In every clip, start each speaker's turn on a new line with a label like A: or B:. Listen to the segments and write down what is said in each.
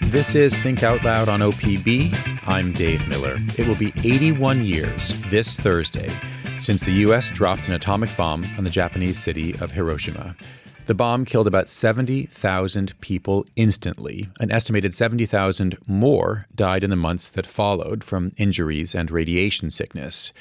A: This is Think Out Loud on OPB. I'm Dave Miller. It will be 81 years this Thursday since the U.S. dropped an atomic bomb on the Japanese city of Hiroshima. The bomb killed about 70,000 people instantly. An estimated 70,000 more died in the months that followed from injuries and radiation sickness.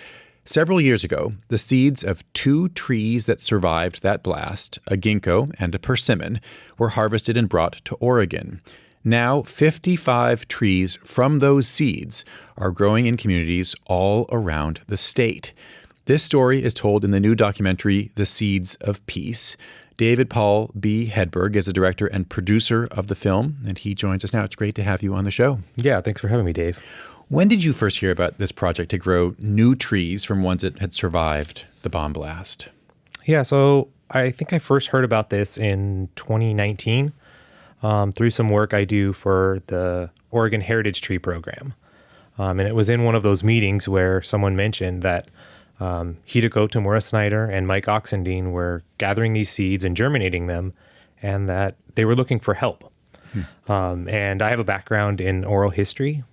A: Several years ago, the seeds of two trees that survived that blast, a ginkgo and a persimmon, were harvested and brought to Oregon. Now, 55 trees from those seeds are growing in communities all around the state. This story is told in the new documentary, The Seeds of Peace. David Paul B. Hedberg is the director and producer of the film, and he joins us now. It's great to have you on the show.
B: Yeah, thanks for having me, Dave.
A: When did you first hear about this project to grow new trees from ones that had survived the bomb blast?
B: Yeah, so I think I first heard about this in 2019 through some work I do for the Oregon Heritage Tree Program. And it was in one of those meetings where someone mentioned that Hideko Tamura Snyder and Mike Oxendine were gathering these seeds and germinating them, and that they were looking for help. And I have a background in oral history,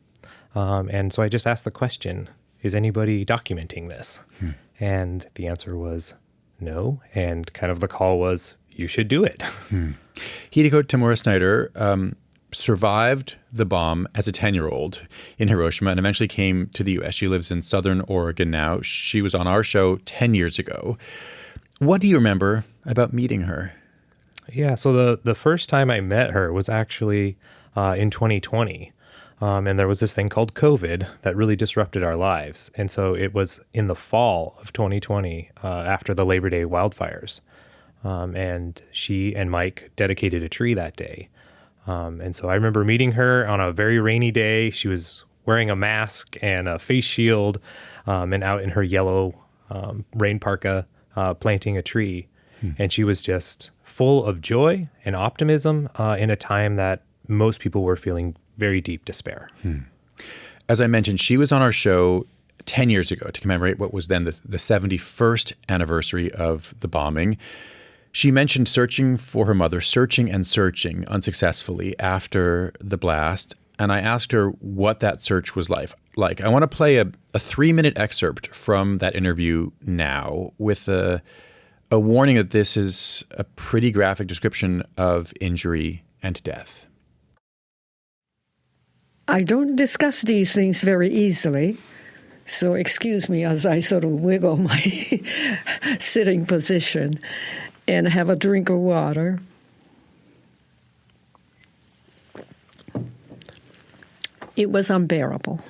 B: and so I just asked the question, is anybody documenting this? And the answer was no, and kind of the call was, you should do it.
A: Hideko Tamura Snyder survived the bomb as a 10-year-old in Hiroshima and eventually came to the U.S. She lives in Southern Oregon now. She was on our show 10 years ago. What do you remember about meeting her?
B: Yeah, so the first time I met her was actually in 2020. And there was this thing called COVID that really disrupted our lives. And so it was in the fall of 2020 after the Labor Day wildfires. And she and Mike dedicated a tree that day. And so I remember meeting her on a very rainy day. She was wearing a mask and a face shield and out in her yellow rain parka planting a tree. And she was just full of joy and optimism in a time that most people were feeling very deep despair.
A: As I mentioned, she was on our show 10 years ago to commemorate what was then the 71st anniversary of the bombing. She mentioned searching for her mother, searching and searching unsuccessfully after the blast. And I asked her what that search was like. I want to play a 3-minute excerpt from that interview now with a warning that this is a pretty graphic description of injury and death.
C: I don't discuss these things very easily, so excuse me as I sort of wiggle my sitting position and have a drink of water. It was unbearable.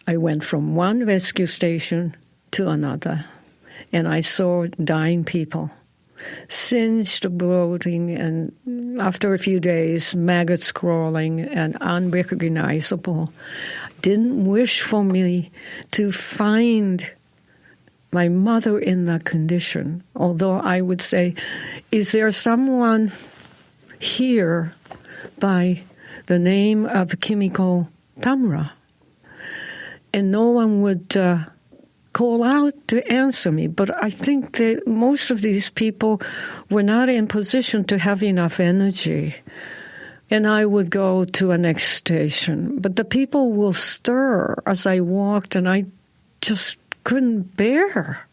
C: I went from one rescue station to another, and I saw dying people, singed, bloating, and after a few days, maggots crawling and unrecognizable. Didn't wish for me to find my mother in that condition, although I would say, is there someone here by the name of Kimiko Tamura? And no one would call out to answer me. But I think that most of these people were not in position to have enough energy. And I would go to a next station. But the people will stir as I walked, and I just couldn't bear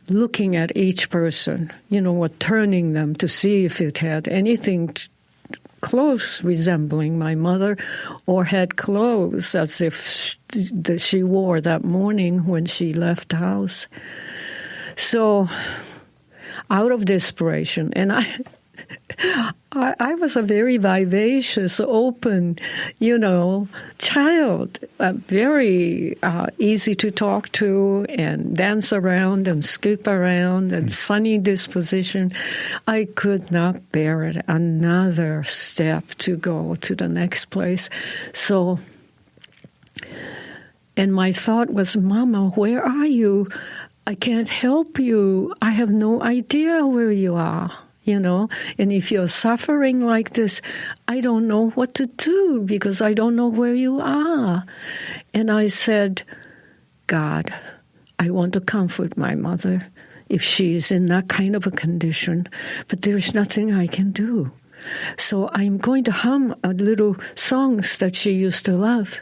C: looking at each person, or turning them to see if it had anything close resembling my mother, or had clothes as if she wore that morning when she left the house. So, out of desperation, and I was a very vivacious, open, child, very easy to talk to and dance around and skip around and sunny disposition. I could not bear it another step to go to the next place. So, and my thought was, Mama, where are you? I can't help you. I have no idea where you are. And if you're suffering like this, I don't know what to do because I don't know where you are. And I said, God, I want to comfort my mother. if she's in that kind of a condition, but there's nothing I can do. So I'm going to hum a little songs that she used to love.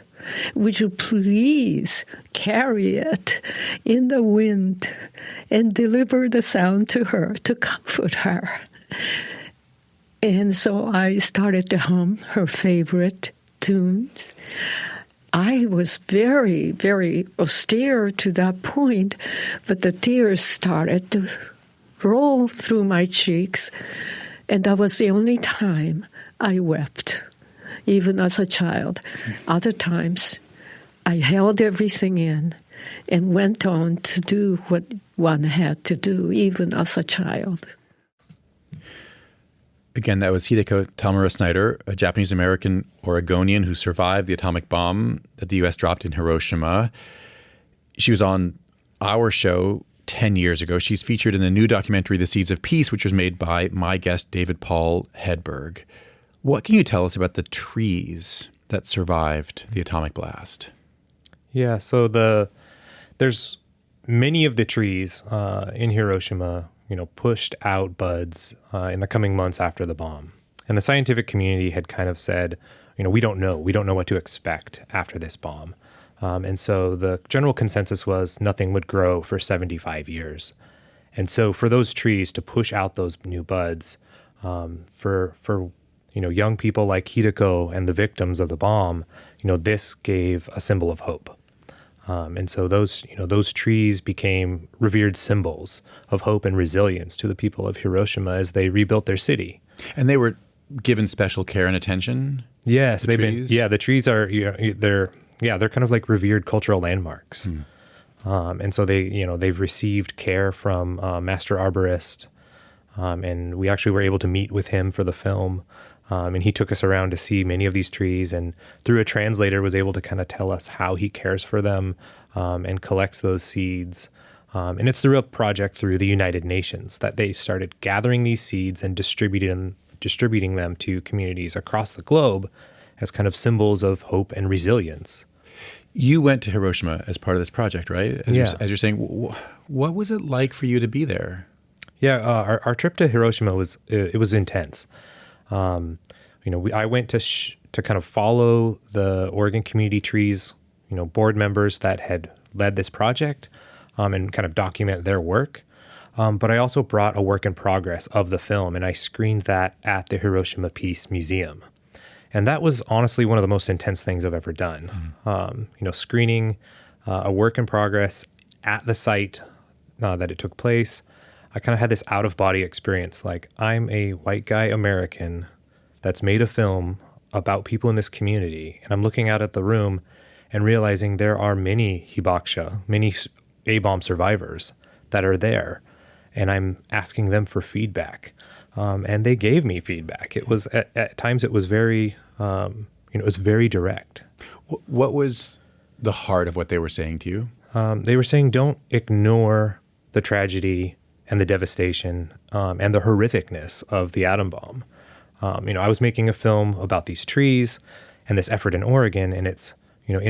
C: Would you please carry it in the wind and deliver the sound to her to comfort her? And so I started to hum her favorite tunes. I was very, very austere to that point, but the tears started to roll through my cheeks, and that was the only time I wept, even as a child. Other times, I held everything in and went on to do what one had to do, even as a child.
A: Again, that was Hideko Tamura Snyder, a Japanese-American Oregonian who survived the atomic bomb that the U.S. dropped in Hiroshima. She was on our show 10 years ago. She's featured in the new documentary, The Seeds of Peace, which was made by my guest, David Paul Hedberg. What can you tell us about the trees that survived the atomic blast?
B: Yeah, so there's many of the trees in Hiroshima, pushed out buds in the coming months after the bomb. And the scientific community had kind of said, we don't know what to expect after this bomb. And so the general consensus was nothing would grow for 75 years. And so for those trees to push out those new buds, for young people like Hideko and the victims of the bomb, this gave a symbol of hope. And so those trees became revered symbols of hope and resilience to the people of Hiroshima as they rebuilt their city.
A: And they were given special care and attention?
B: Yes,
A: the trees?
B: the trees are, they're kind of like revered cultural landmarks. And so they've received care from master arborist. And we actually were able to meet with him for the film. And he took us around to see many of these trees, and through a translator was able to kind of tell us how he cares for them and collects those seeds. And it's through a project through the United Nations that they started gathering these seeds and distributing them to communities across the globe as kind of symbols of hope and resilience.
A: You went to Hiroshima as part of this project, right? As you're saying, what was it like for you to be there?
B: Yeah, our trip to Hiroshima was intense. I went to kind of follow the Oregon Community Trees, board members that had led this project, and kind of document their work. But I also brought a work in progress of the film, and I screened that at the Hiroshima Peace Museum. And that was honestly one of the most intense things I've ever done. Screening a work in progress at the site that it took place. I kind of had this out-of-body experience. Like, I'm a white guy American that's made a film about people in this community, and I'm looking out at the room and realizing there are many hibakusha, many A-bomb survivors that are there, and I'm asking them for feedback. And they gave me feedback. It was at times it was very, it was very direct.
A: What was the heart of what they were saying to you?
B: They were saying, don't ignore the tragedy and the devastation and the horrificness of the atom bomb. I was making a film about these trees and this effort in Oregon, and it's,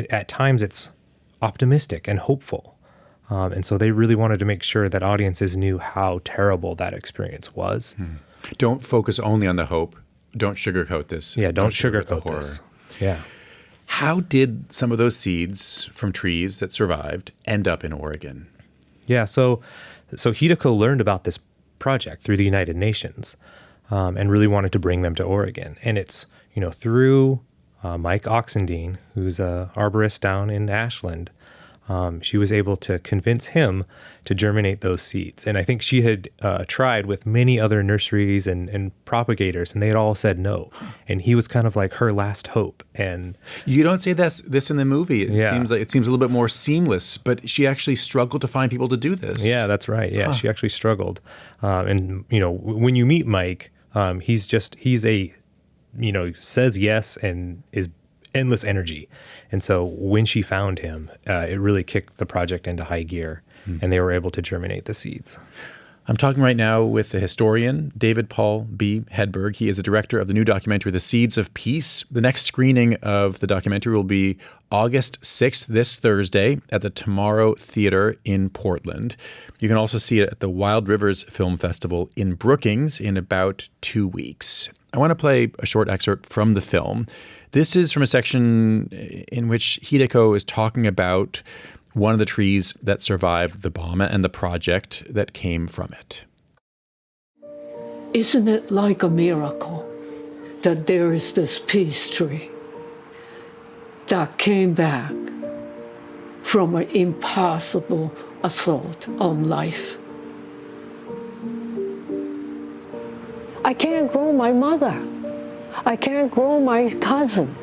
B: at times it's optimistic and hopeful. And so they really wanted to make sure that audiences knew how terrible that experience was.
A: Don't focus only on the hope. Don't sugarcoat this.
B: Yeah, don't sugarcoat the horror. This. Yeah.
A: How did some of those seeds from trees that survived end up in Oregon?
B: Yeah, so Hideko learned about this project through the United Nations and really wanted to bring them to Oregon. And it's, through Mike Oxendine, who's an arborist down in Ashland, she was able to convince him to germinate those seeds. And I think she had tried with many other nurseries and propagators, and they had all said no. And he was kind of like her last hope. And
A: you don't say this in the movie. It seems a little bit more seamless, but she actually struggled to find people to do this.
B: Yeah, that's right. Yeah, She actually struggled. And when you meet Mike, he's says yes and is endless energy. And so when she found him, it really kicked the project into high gear, and they were able to germinate the seeds.
A: I'm talking right now with the historian, David Paul B. Hedberg. He is the director of the new documentary, The Seeds of Peace. The next screening of the documentary will be August 6th, this Thursday, at the Tomorrow Theater in Portland. You can also see it at the Wild Rivers Film Festival in Brookings in about 2 weeks. I want to play a short excerpt from the film. This is from a section in which Hideko is talking about one of the trees that survived the bomb and the project that came from it.
C: Isn't it like a miracle that there is this peace tree that came back from an impossible assault on life? I can't grow my mother. I can't grow my cousin.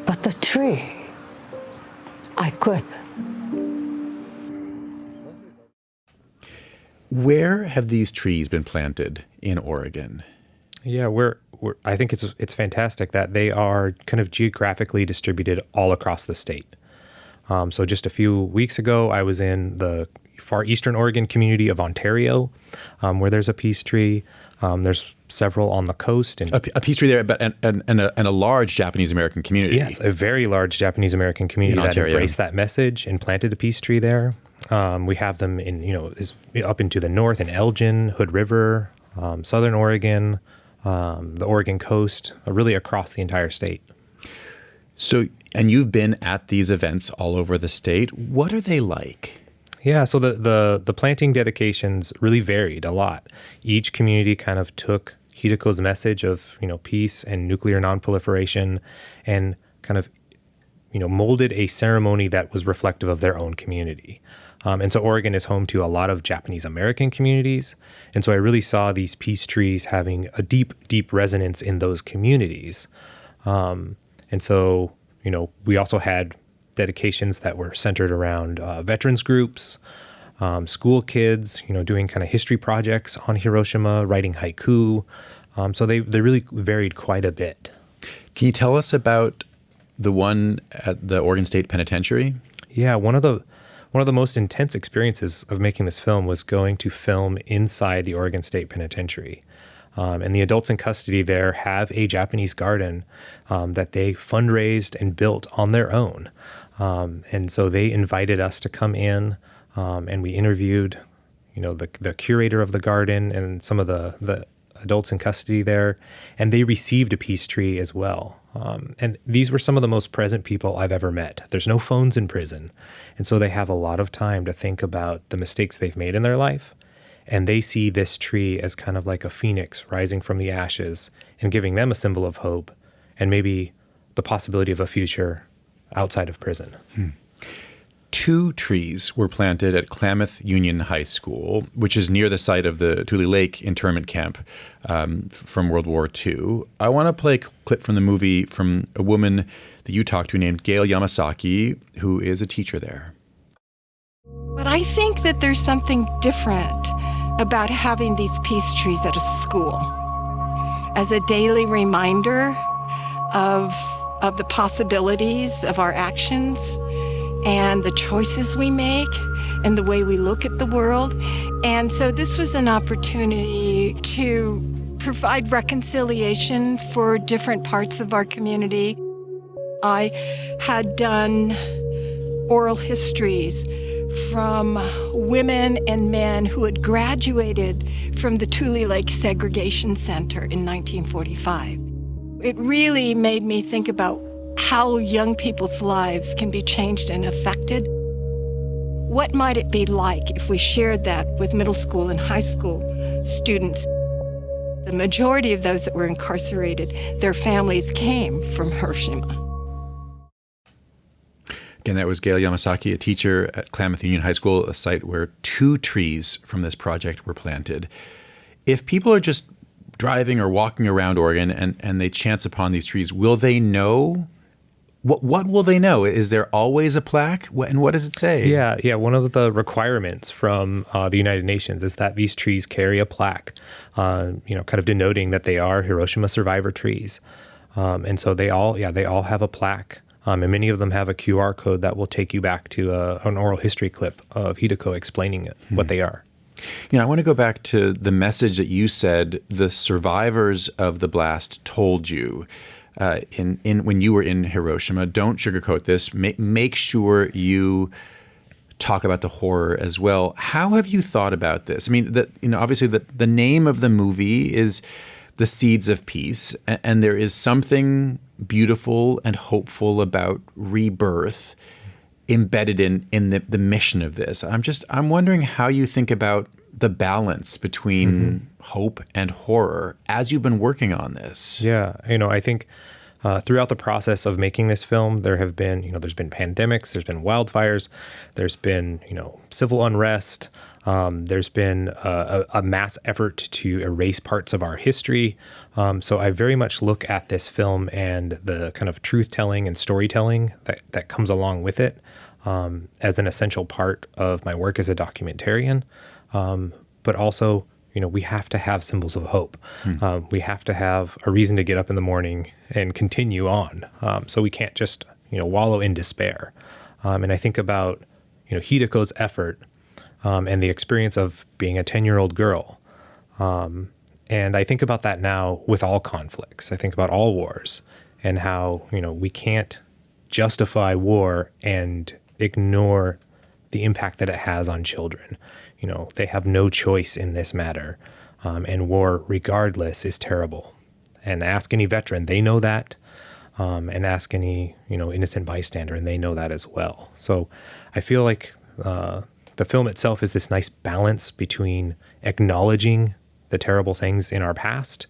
C: But the tree, I could.
A: Where have these trees been planted in Oregon?
B: Yeah, I think it's fantastic that they are kind of geographically distributed all across the state. So just a few weeks ago, I was in the far eastern Oregon community of Ontario, where there's a peace tree. There's several on the coast. And
A: a peace tree there, and a large Japanese-American community.
B: Yes, a very large Japanese-American community that embraced that message and planted a peace tree there. We have them up into the north in Elgin, Hood River, southern Oregon, the Oregon coast, really across the entire state.
A: So, and you've been at these events all over the state. What are they like?
B: Yeah, so the planting dedications really varied a lot. Each community kind of took Hideko's message of, peace and nuclear nonproliferation and kind of, molded a ceremony that was reflective of their own community. And so Oregon is home to a lot of Japanese American communities. And so I really saw these peace trees having a deep, deep resonance in those communities. And so, we also had dedications that were centered around veterans groups, school kids, doing kind of history projects on Hiroshima, writing haiku. So they really varied quite a bit.
A: Can you tell us about the one at the Oregon State Penitentiary?
B: Yeah, one of the most intense experiences of making this film was going to film inside the Oregon State Penitentiary. And the adults in custody there have a Japanese garden that they fundraised and built on their own. And so they invited us to come in, and we interviewed, the curator of the garden and some of the adults in custody there, and they received a peace tree as well. And these were some of the most present people I've ever met. There's no phones in prison, and so they have a lot of time to think about the mistakes they've made in their life. And they see this tree as kind of like a phoenix rising from the ashes and giving them a symbol of hope and maybe the possibility of a future outside of prison.
A: 2 trees were planted at Klamath Union High School, which is near the site of the Tule Lake internment camp from World War II. I want to play a clip from the movie from a woman that you talked to named Gail Yamasaki, who is a teacher there.
D: But I think that there's something different about having these peace trees at a school as a daily reminder of the possibilities of our actions and the choices we make and the way we look at the world. And so this was an opportunity to provide reconciliation for different parts of our community. I had done oral histories from women and men who had graduated from the Tule Lake Segregation Center in 1945. It really made me think about how young people's lives can be changed and affected. What might it be like if we shared that with middle school and high school students? The majority of those that were incarcerated, their families came from Hiroshima.
A: Again, that was Gail Yamasaki, a teacher at Klamath Union High School, a site where 2 trees from this project were planted. If people are just driving or walking around Oregon and they chance upon these trees, will they know? What will they know? Is there always a plaque? And what does it say?
B: Yeah. One of the requirements from the United Nations is that these trees carry a plaque, kind of denoting that they are Hiroshima survivor trees. And so they all have a plaque. And many of them have a QR code that will take you back to an oral history clip of Hideko explaining what they are.
A: I want to go back to the message that you said the survivors of the blast told you when you were in Hiroshima. Don't sugarcoat this. Make sure you talk about the horror as well. How have you thought about this? I mean, obviously the name of the movie is The Seeds of Peace, and there is something beautiful and hopeful about rebirth embedded in the mission of this. I'm wondering how you think about the balance between hope and horror as you've been working on this.
B: Yeah, I think throughout the process of making this film, there's been pandemics, there's been wildfires, there's been, civil unrest. There's been a mass effort to erase parts of our history. So I very much look at this film and the kind of truth-telling and storytelling that comes along with it as an essential part of my work as a documentarian. But also, we have to have symbols of hope. We have to have a reason to get up in the morning and continue on. So we can't just, wallow in despair. And I think about, Hideko's effort and the experience of being a 10-year-old girl. And I think about that now with all conflicts. I think about all wars and how, we can't justify war and ignore the impact that it has on children. They have no choice in this matter. And war, regardless, is terrible. And ask any veteran, they know that. And ask any, innocent bystander, and they know that as well. So I feel like the film itself is this nice balance between acknowledging the terrible things in our past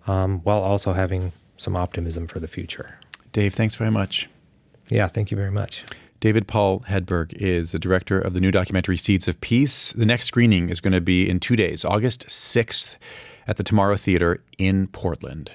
B: while also having some optimism for the future.
A: Dave, thanks very much.
B: Yeah, thank you very much.
A: David Paul Hedberg is the director of the new documentary Seeds of Peace. The next screening is going to be in 2 days, August 6th at the Tomorrow Theater in Portland.